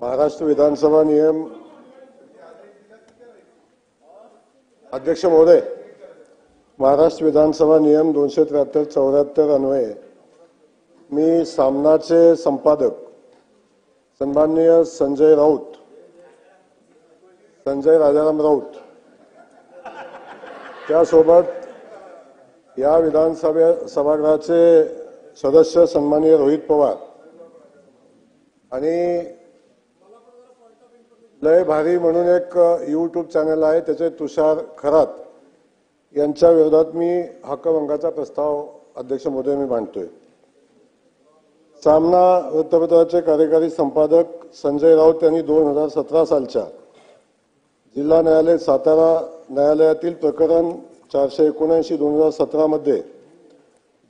महाराष्ट्र विधानसभा नियम अध्यक्ष महोदय, महाराष्ट्र विधानसभा नियम 273-74 अन्वये मी सामनाचे संपादक सन्माननीय संजय राजाराम राऊत त्यासोबत या विधानसभा सभागृहाचे सदस्य सन्माननीय रोहित पवार आणि लय भारी म्हणून एक यूट्यूब चॅनल आहे त्याचे तुषार खरात यांच्या विरोधात मी हक्कभंगाचा प्रस्ताव अध्यक्ष महोदय मी मांडतोय। सामना वृत्तपत्राचे कार्यकारी संपादक संजय राऊत यांनी 2017 सालच्या जिल्हा न्यायालय सातारा न्यायालयातील प्रकरण 479/2017 मध्ये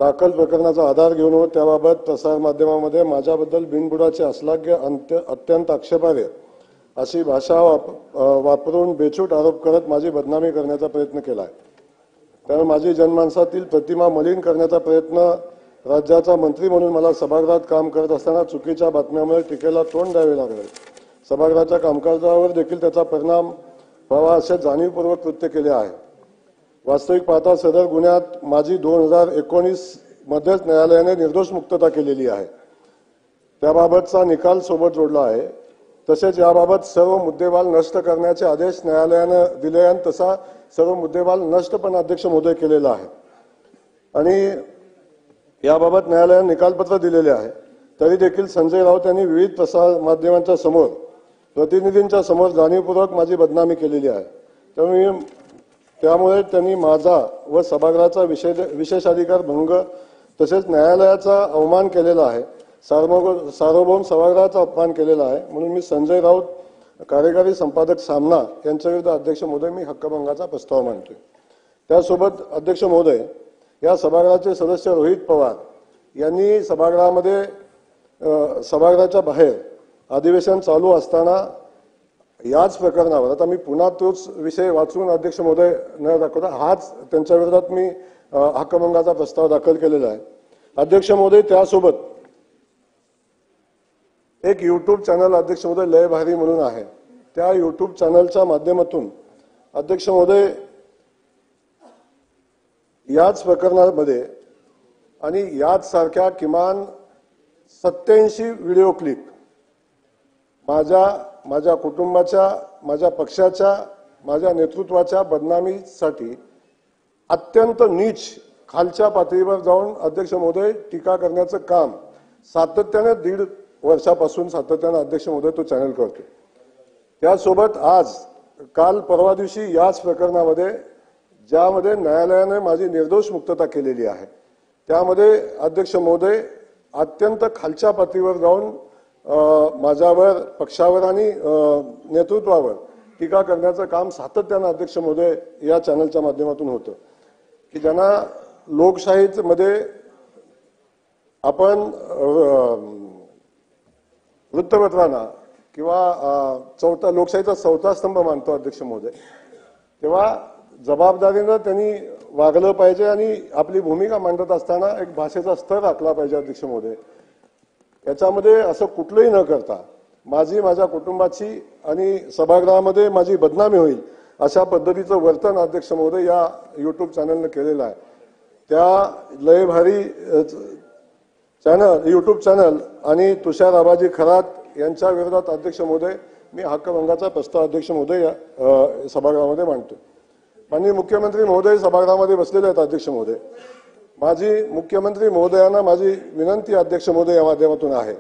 दाखल प्रकरणाचा आधार घेऊन व त्याबाबत प्रसार माध्यमामध्ये माझ्याबद्दल बिनबुडाचे अश्लाघ्य अत्यंत आक्षेपार्ह अशी भाषा वापरून बेछूट आरोप करत माझी बदनामी करण्याचा प्रयत्न केला आहे। त्यामुळे माझी जनमानसातील प्रतिमा मलिन करण्याचा प्रयत्न राज्याचा मंत्री म्हणून मला सभागृहात काम करत असताना चुकीच्या बातम्यामुळे टीकेला तोंड द्यावे लागले। सभागृहाच्या कामकाजावर देखील त्याचा परिणाम व्हावा असे जाणीवपूर्वक कृत्य केले आहे। वास्तविक पाहता सदर गुन्ह्यात माझी 2019 मध्येच न्यायालयाने निर्दोष मुक्तता केलेली आहे। त्याबाबतचा निकाल सोबत जोडला आहे। तसेच याबाबत सर्व मुद्देमाल नष्ट करण्याचे आदेश न्यायालयाने दिले आणि तसा सर्व मुद्देमाल नष्ट पण अध्यक्ष महोदय केलेला आहे आणि याबाबत न्यायालयाने निकालपत्र दिलेले आहे। तरी देखील संजय राऊत यांनी विविध प्रसार माध्यमांच्या समोर प्रतिनिधींच्या समोर जाणीवपूर्वक माझी बदनामी केलेली आहे। त्यामुळे त्यांनी माझा व सभागृहाचा विशेषाधिकार भंग तसेच न्यायालयाचा अवमान केलेला आहे। सार्वभौम सभागृहाचा अपमान केलेला आहे। म्हणून मी संजय राऊत कार्यकारी संपादक सामना यांच्या विरुद्ध अध्यक्ष महोदय मी हक्कभंगाचा प्रस्ताव मांडतोय। त्यासोबत अध्यक्ष महोदय या सभागृहाचे सदस्य रोहित पवार यांनी सभागृहाच्या बाहेर अधिवेशन चालू असताना याच प्रकरणावर आता मी पुन्हा तोच विषय वाचून अध्यक्ष महोदय न दाखवता हाच त्यांच्या विरोधात मी हक्कभंगाचा प्रस्ताव दाखल केलेला आहे। अध्यक्ष महोदय त्यासोबत एक यूट्यूब चॅनल अध्यक्ष महोदय लय भारी म्हणून आहे त्या यूट्यूब चॅनलच्या माध्यमातून अध्यक्ष महोदय याच प्रकरणामध्ये आणि याच सारख्या किमान 87 व्हिडिओ क्लिप माझ्या कुटुंबाच्या माझ्या पक्षाच्या माझ्या नेतृत्वाच्या बदनामीसाठी अत्यंत नीच खालच्या पातळीवर जाऊन अध्यक्ष महोदय टीका करण्याचं काम सातत्याने 1.5 वर्षापासून सातत्याने अध्यक्ष महोदय तो चॅनल करतो। त्यासोबत आज काल परवा दिवशी याच प्रकरणामध्ये ज्यामध्ये न्यायालयाने माझी निर्दोष मुक्तता केलेली आहे त्यामध्ये अध्यक्ष महोदय अत्यंत खालच्या पातळीवर जाऊन माझ्यावर पक्षावर आणि नेतृत्वावर टीका करण्याचं काम सातत्याने अध्यक्ष महोदय या चॅनलच्या माध्यमातून होतं की ज्यांना लोकशाहीमध्ये आपण वृत्तपत्रांना किंवा लोकशाहीचा चौथा स्तंभ मानतो अध्यक्ष महोदय, तेव्हा जबाबदारीनं त्यांनी वागलं पाहिजे आणि आपली भूमिका मांडत असताना एक भाषेचा स्तर राखला पाहिजे अध्यक्ष महोदय। याच्यामध्ये असं कुठलंही न करता माझ्या कुटुंबाची आणि सभागृहामध्ये माझी बदनामी होईल अशा पद्धतीचं वर्तन अध्यक्ष महोदय या यूट्यूब चॅनलने केलेलं आहे। त्या लय भारी यूट्यूब चॅनल आणि तुषार आबाजी खरात यांच्या विरोधात अध्यक्ष महोदय मी हक्कभंगाचा प्रस्ताव अध्यक्ष महोदय सभागृहामध्ये मांडतो। माननीय मुख्यमंत्री महोदय सभागृहामध्ये बसलेले आहेत अध्यक्ष महोदय। माझी मुख्यमंत्री महोदयांना माझी विनंती अध्यक्ष महोदय या माध्यमातून आहे,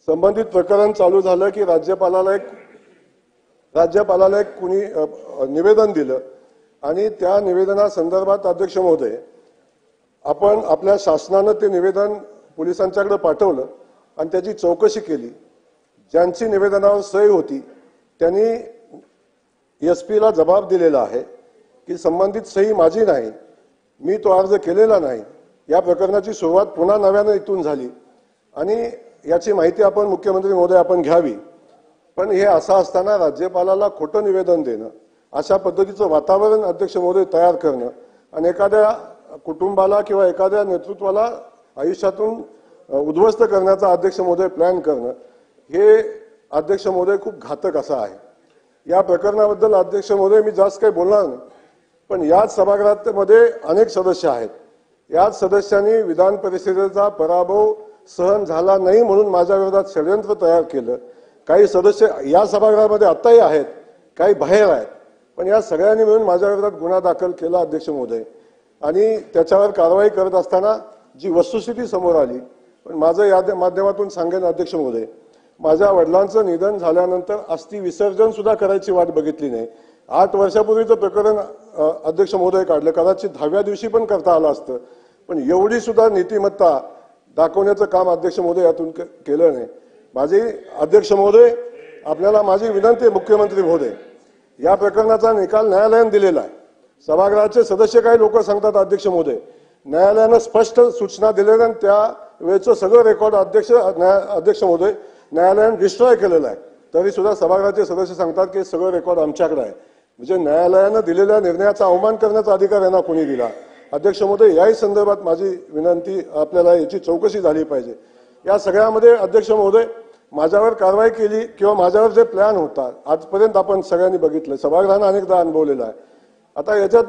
संबंधित प्रकरण चालू झालं की राज्यपालाला एक कुणी निवेदन दिलं आणि त्या निवेदनासंदर्भात अध्यक्ष महोदय आपण आपल्या शासनाने ते निवेदन पोलिसांच्याकडे पाठवलं आणि त्याची चौकशी केली। ज्यांची निवेदनावर सही होती त्यांनी एसपी ला जबाब दिलेला आहे की संबंधित सही माझी नाही, मी तो अर्ज केलेला नाही। या प्रकरणाची सुरुवात पुन्हा नव्याने इथून झाली आणि याची माहिती आपण मुख्यमंत्री महोदय आपण घ्यावी। पण हे असं असताना राज्यपालाला खोटं निवेदन देणं अशा पद्धतीचं वातावरण अध्यक्ष महोदय तयार करणं आणि एखाद्या कुटुंबाला किंवा एखाद्या नेतृत्वाला आयुष्यातून उद्ध्वस्त करण्याचा अध्यक्ष महोदय प्लॅन करणं हे अध्यक्ष महोदय खूप घातक असा आहे। या प्रकरणाबद्दल अध्यक्ष महोदय मी जास्त काही बोलणार नाही, पण याच सभागृहामध्ये अनेक सदस्य आहेत। याच सदस्यांनी विधान परिषदेचा पराभव सहन झाला नाही म्हणून माझ्या विरोधात षडयंत्र तयार केलं। काही सदस्य या सभागृहामध्ये आताही आहेत, काही बाहेर आहेत, पण या सगळ्यांनी मिळून माझ्या विरोधात गुन्हा दाखल केला अध्यक्ष महोदय। आणि त्याच्यावर कारवाई करत असताना जी वस्तुस्थिती समोर आली, पण माझं या माध्यमातून सांगेन अध्यक्ष महोदय, माझ्या वडिलांचं निधन झाल्यानंतर अस्थि विसर्जन सुद्धा करायची वाट बघितली नाही। 8 वर्षापूर्वीचं प्रकरण अध्यक्ष महोदय काढलं, कदाचित 10व्या दिवशी पण करता आलं असतं, पण एवढी सुद्धा नीतिमत्ता दाखवण्याचं काम अध्यक्ष महोदय यातून केलं नाही। माझी अध्यक्ष महोदय, आपल्याला माझी विनंती आहे मुख्यमंत्री महोदय, या प्रकरणाचा निकाल न्यायालयाने दिलेला आहे। सभागृहाचे सदस्य काही लोक सांगतात अध्यक्ष महोदय, न्यायालयानं स्पष्ट सूचना दिलेल्या आणि त्या वेळचं सगळं रेकॉर्ड अध्यक्ष महोदय न्यायालयाने डिस्ट्रॉय केलेलं आहे। तरी सुद्धा सभागृहाचे सदस्य सांगतात की सगळं रेकॉर्ड आमच्याकडे आहे। म्हणजे न्यायालयानं दिलेल्या निर्णयाचा अवमान करण्याचा अधिकार यांना कोणी दिला? अध्यक्ष महोदय, याही संदर्भात माझी विनंती, आपल्याला याची चौकशी झाली पाहिजे। या सगळ्यामध्ये अध्यक्ष महोदय, माझ्यावर कारवाई केली किंवा माझ्यावर जे प्लॅन होता आजपर्यंत आपण सगळ्यांनी बघितलं, सभागृहानं अनेकदा अनुभवलेला आहे। आता याच्यात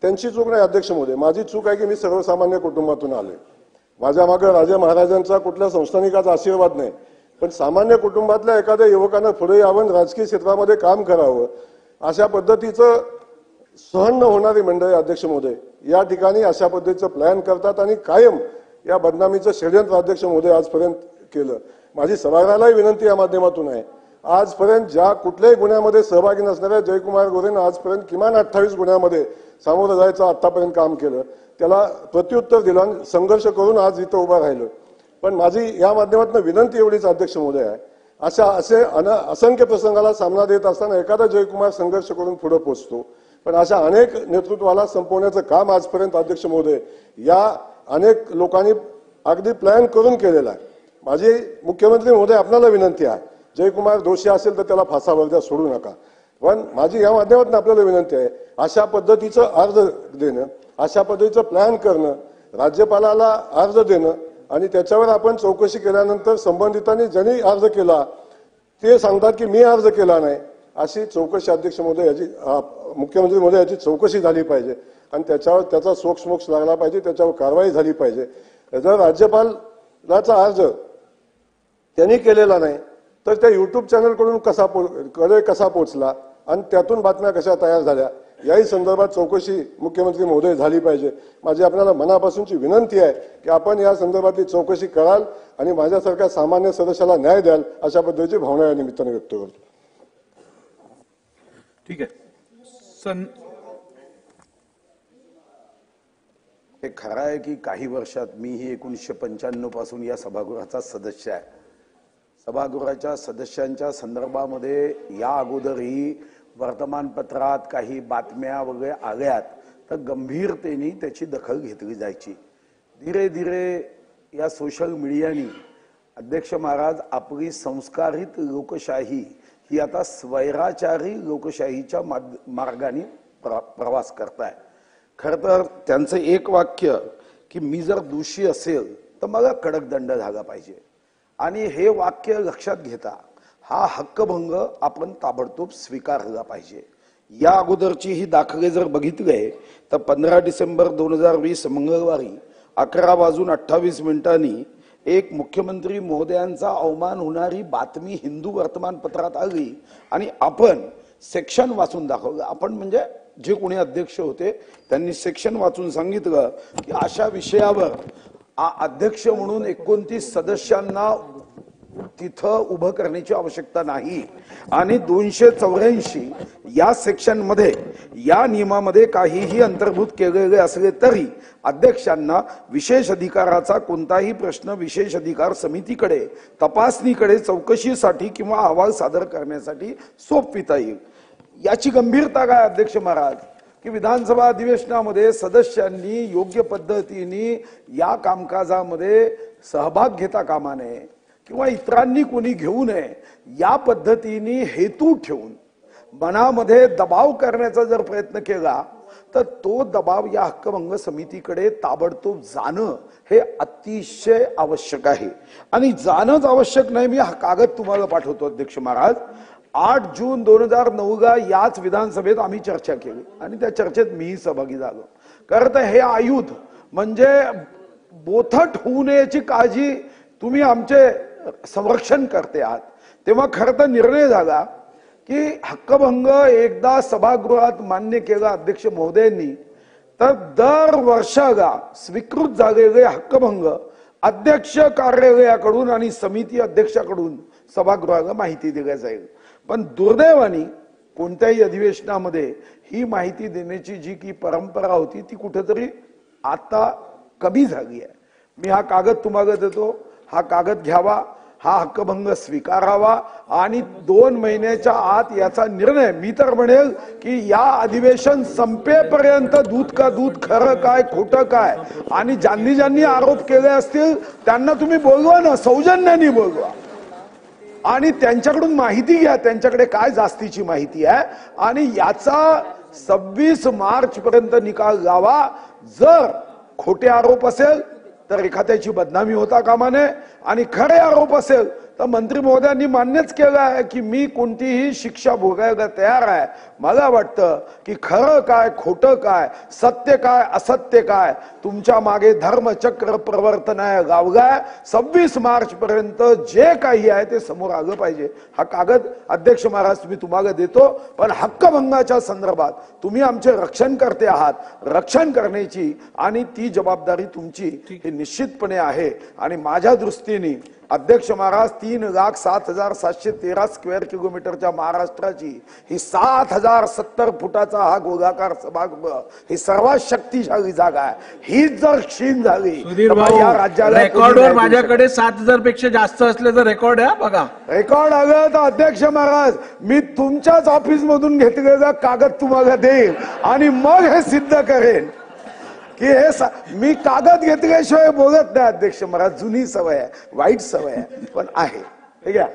त्यांची चूक नाही अध्यक्ष महोदय, माझी चूक आहे की मी सर्वसामान्य कुटुंबातून आलोय। माझ्या मागे राजे महाराजांचा कुठल्या संस्थानिकाचा आशीर्वाद नाही, पण सामान्य कुटुंबातल्या एखाद्या युवकानं पुढे यावं, राजकीय क्षेत्रामध्ये काम करावं, अशा पद्धतीचं सहन न होणारी मंडळी अध्यक्ष महोदय या ठिकाणी अशा पद्धतीचं प्लॅन करतात आणि कायम या बदनामीचं षडयंत्र अध्यक्ष महोदय आजपर्यंत केलं। माझी सभागृहालाही विनंती या माध्यमातून आहे, आजपर्यंत ज्या कुठल्याही गुन्ह्यामध्ये सहभागी नसणाऱ्या जयकुमार गोरेनं आजपर्यंत किमान 28 गुन्ह्यामध्ये सामोरं जायचं आतापर्यंत काम केलं, त्याला प्रत्युत्तर दिलं आणि संघर्ष करून आज इथं उभा राहिलो। पण माझी या माध्यमातून विनंती एवढीच अध्यक्ष महोदय आहे, असे असंख्य प्रसंगाला सामना देत असताना एखादा जयकुमार संघर्ष करून पुढे पोहोचतो, पण अशा अनेक नेतृत्वाला संपवण्याचं काम आजपर्यंत अध्यक्ष महोदय या अनेक लोकांनी अगदी प्लॅन करून केलेलं आहे। माझी मुख्यमंत्री महोदय आपल्याला विनंती आहे, जयकुमार दोषी असेल तर त्याला फासावर द्या, सोडू नका। पण माझी या माध्यमातून आपल्याला विनंती आहे, अशा पद्धतीचं अर्ज देणं, अशा पद्धतीचं प्लॅन करणं, राज्यपालाला अर्ज देणं आणि त्याच्यावर आपण चौकशी केल्यानंतर संबंधितांनी ज्यांनी अर्ज केला ते सांगतात की मी अर्ज केला नाही, अशी चौकशी अध्यक्ष महोदय याची, मुख्यमंत्री महोदय याची चौकशी झाली पाहिजे आणि त्याच्यावर त्याचा सोक्ष लागला पाहिजे, त्याच्यावर कारवाई झाली पाहिजे। जर राज्यपालाचा अर्ज त्यांनी केलेला नाही तर त्या युट्यूब चॅनलकडून कसा पोहोचला आणि त्यातून बातम्या कशा तयार झाल्या, याही संदर्भात चौकशी मुख्यमंत्री महोदय झाली पाहिजे। माझी आपल्याला मनापासूनची विनंती आहे की आपण या संदर्भातली चौकशी कराल आणि माझ्यासारख्या सामान्य सदस्याला न्याय द्याल, अशा पद्धतीची भावना या निमित्ताने व्यक्त करतो। ठीक आहे। हे खरं आहे की काही वर्षात मीही 1995 पासून या सभागृहाचा सदस्य आहे। सभागृहाच्या सदस्यांच्या संदर्भामध्ये या अगोदरही वर्तमानपत्रात काही बातम्या वगैरे आल्यात तर गंभीरतेने त्याची दखल घेतली जायची। धीरे धीरे या सोशल मीडियानी अध्यक्ष महाराज आपली संस्कारित लोकशाही ही आता स्वैराचारी लोकशाहीच्या मार्गाने प्रवास करताय। खरं तर त्यांचं एक वाक्य की मी जर दोषी असेल तर मला कडक दंड झाला पाहिजे आणि हे वाक्य लक्षात घेता हा हक्कभंग आपण ताबडतोब स्वीकारला पाहिजे। या अगोदरची ही दाखले जर बघितले तर 15 डिसेंबर 2020 मंगळवारी 11:28 एक मुख्यमंत्री महोदयांचा अवमान होणारी बातमी हिंदू वर्तमानपत्रात आली आणि आपण सेक्शन वाचून दाखवलं। आपण म्हणजे जे कोणी अध्यक्ष होते त्यांनी सेक्शन वाचून सांगितलं की अशा विषयावर अध्यक्ष म्हणून 29 सदस्यांना तिथं उभं करण्याची आवश्यकता नाही आणि 284 या सेक्शन मध्ये या नियमामध्ये काहीही अंतर्भूत केलेले असले तरी अध्यक्षांना विशेष अधिकाराचा कोणताही प्रश्न विशेष अधिकार समितीकडे तपासणीकडे चौकशीसाठी किंवा अहवाल सादर करण्यासाठी सोपविता येईल। याची गंभीरता काय अध्यक्ष महाराज की विधानसभा अधिवेशनामध्ये सदस्यांनी योग्य पद्धतीने या कामकाजामध्ये सहभाग घेता कामा नये किंवा इतरांनी कोणी घेऊ नये या पद्धतीने हेतू ठेवून मनामध्ये दबाव करण्याचा जर प्रयत्न केला तर तो दबाव या हक्कभंग समितीकडे ताबडतोब जाणं हे अतिशय आवश्यक आहे. आणि जाणंच आवश्यक नाही, मी हा कागद तुम्हाला पाठवतो अध्यक्ष महाराज. 8 जून 2009 याच विधानसभेत आम्ही चर्चा केली आणि त्या चर्चेत मीही सहभागी झालो. कारण तर हे आयुध म्हणजे बोथट होऊ नयेची काळजी तुम्ही आमचे संरक्षण करते आहात. तेव्हा खरं तर निर्णय झाला की हक्कभंग एकदा सभागृहात मान्य केला अध्यक्ष महोदयांनी, तर दर वर्षाला स्वीकृत झालेले हक्कभंग अध्यक्ष कार्यालयाकडून आणि समिती अध्यक्षाकडून सभागृहाला माहिती दिली जाईल. पण दुर्दैवाने कोणत्याही अधिवेशनामध्ये ही माहिती देण्याची जी की परंपरा होती ती कुठेतरी आता कमी झाली आहे. मी हा कागद तुम्हाला देतो, हा कागद घ्यावा, हा हक्कभंग स्वीकारावा आणि 2 महिन्याच्या आत याचा निर्णय, मी तर म्हणेल की या अधिवेशन संपेपर्यंत दूध का दूध, खरं काय खोटं काय, आणि ज्यांनी ज्यांनी आरोप केले असतील त्यांना तुम्ही बोलवा ना, सौजन्याने बोलवा आणि त्यांच्याकडून माहिती घ्या, त्यांच्याकडे काय जास्तीची माहिती आहे आणि याचा 26 मार्च पर्यंत निकाल लावा. जर खोटे आरोप असेल तर एखाद्याची बदनामी होता कामा नये आणि खरे आरोप असेल तर मंत्री महोदयांनी मान्यच केलं आहे की मी कोणतीही शिक्षा भोगायला तयार आहे. मला वाटतं की खरं काय खोटं काय, सत्य काय असत्य काय, तुमच्या मागे धर्मचक्र प्रवर्तन आहे गावगाय. 26 मार्च पर्यंत जे काही आहे ते समोर आलं पाहिजे. हा कागद अध्यक्ष महाराज मी तुम्हाला देतो, पण हक्कभंगाच्या संदर्भात तुम्ही आमचे रक्षण करते आहात, रक्षण करण्याची आणि ती जबाबदारी तुमची ही निश्चितपणे आहे. आणि माझ्या दृष्टीने अध्यक्ष महाराज 3,07,713 स्क्वेअर किलोमीटरच्या महाराष्ट्राची ही 7,070 फुटाचा हा गोलाकार सभागृह ही सर्वात शक्तिशाली जागा आहे. ही जर क्षीण झाली तर या राज्याला रेकॉर्डवर माझ्याकडे 7,000 पेक्षा जास्त असल्याचं रेकॉर्ड आहे बघा. रेकॉर्ड आलं तर अध्यक्ष महाराज मी तुमच्याच ऑफिस मधून घेतलेला कागद तुम्हाला देईल आणि मग हे सिद्ध करेन की हे मी कागद घेतल्याशिवाय बोलत नाही अध्यक्ष महाराज. जुनी सवय आहे, वाईट सवय आहे, पण आहे. ठीक आहे.